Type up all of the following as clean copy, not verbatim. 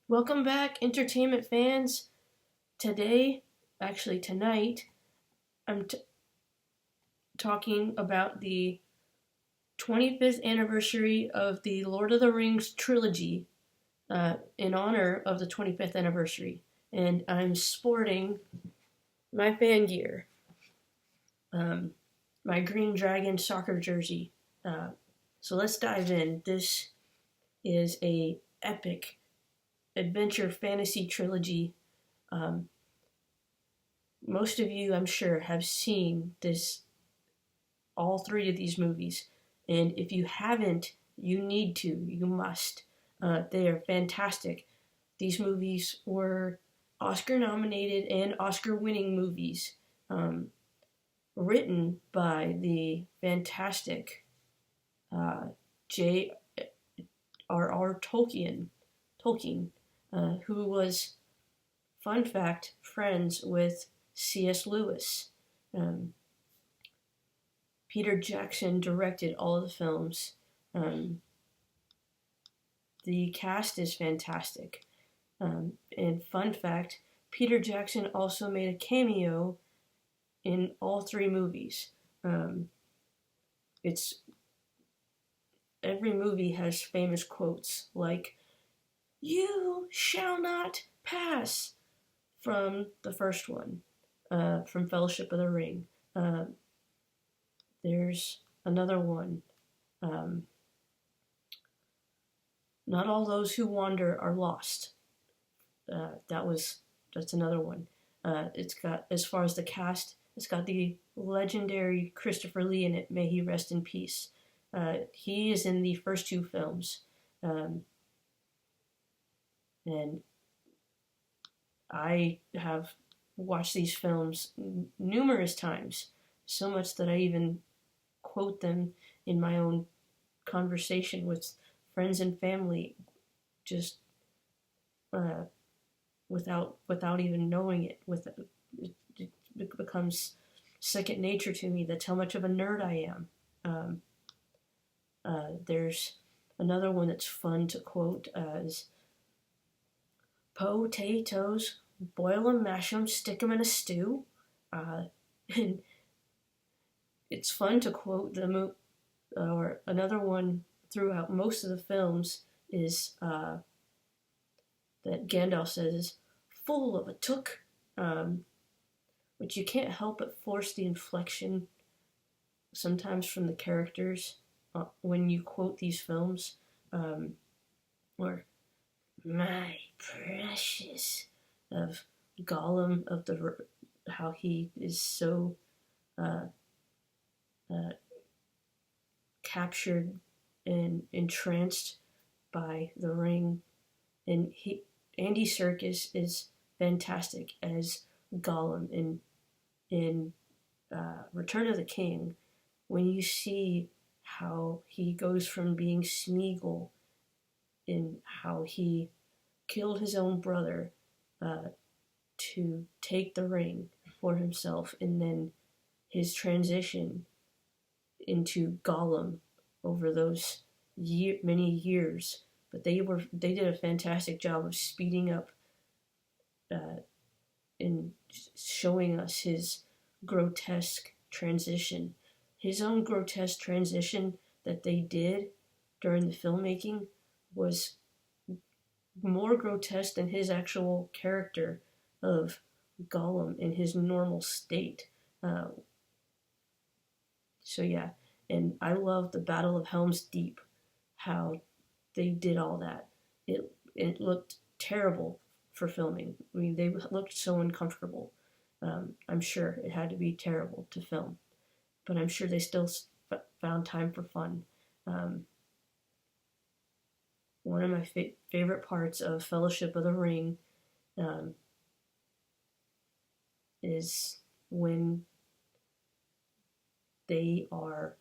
Welcome back, entertainment fans. Tonight, I'm talking about the 25th anniversary of the Lord of the Rings trilogy in honor of the 25th anniversary. And I'm sporting my fan gear, my Green Dragon soccer jersey. So let's dive in. This is a epic adventure fantasy trilogy. Most of you, I'm sure, have seen all three of these movies, and if you haven't, you need to. You must. They are fantastic. These movies were Oscar-nominated and Oscar-winning movies, written by the fantastic J.R.R. Tolkien, who was, fun fact, friends with C.S. Lewis. Peter Jackson directed all of the films. The cast is fantastic. And fun fact, Peter Jackson also made a cameo in all three movies. Every movie has famous quotes like, "You shall not pass," from the first one, from Fellowship of the Ring. There's another one. Not all those who wander are lost. That's another one. It's got, as far as the cast, it's got the legendary Christopher Lee in it. May he rest in peace. He is in the first two films. And I have watched these films numerous times, so much that I even quote them in my own conversation with friends and family, just without even knowing it. It becomes second nature to me. That's how much of a nerd I am. There's another one that's fun to quote as, "Potatoes, boil them, mash them, stick them in a stew." And it's fun to quote or another one throughout most of the films is that Gandalf says, "Full of a took," which you can't help but force the inflection sometimes from the characters when you quote these films, or "my precious" of Gollum, how he is so captured and entranced by the ring. And Andy Serkis is fantastic as Gollum in Return of the King. When you see how he goes from being Smeagol, and how he killed his own brother to take the ring for himself, and then his transition into Gollum over those many years. But they did a fantastic job of speeding up and showing us his grotesque transition. His own grotesque transition that they did during the filmmaking was more grotesque than his actual character of Gollum in his normal state. So yeah, and I love the Battle of Helm's Deep, how they did all that. It looked terrible for filming. I mean, they looked so uncomfortable. I'm sure it had to be terrible to film, but I'm sure they still found time for fun. One of my favorite parts of Fellowship of the Ring is when they are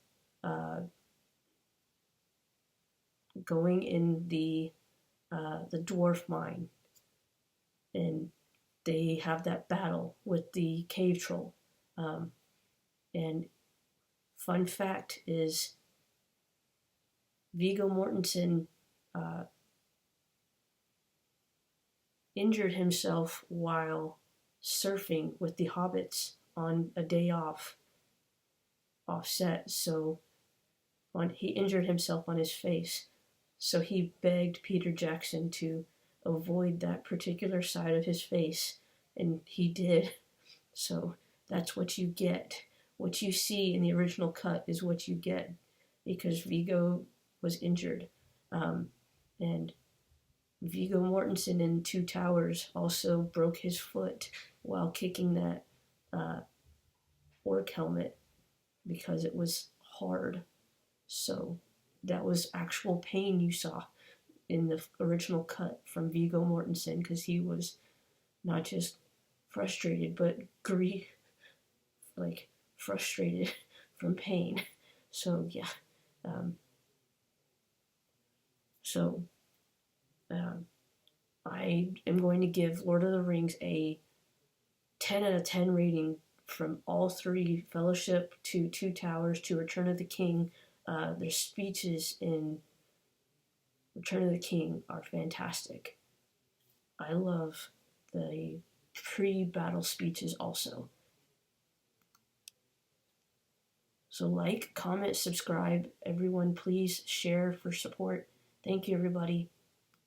going in the dwarf mine, and they have that battle with the cave troll. And fun fact is, Viggo Mortensen injured himself while surfing with the hobbits on a day offset. So he injured himself on his face. So he begged Peter Jackson to avoid that particular side of his face, and he did. So that's what you get. What you see in the original cut is what you get because Viggo was injured. And Viggo Mortensen in Two Towers also broke his foot while kicking that orc helmet because it was hard. So that was actual pain you saw in the original cut from Viggo Mortensen because he was not just frustrated but frustrated from pain. So yeah, um, so I am going to give Lord of the Rings a 10 out of 10 rating from all three, Fellowship to Two Towers to Return of the King. Their speeches in Return of the King are fantastic. I love the pre-battle speeches also. So like, comment, subscribe. Everyone, please share for support. Thank you, everybody.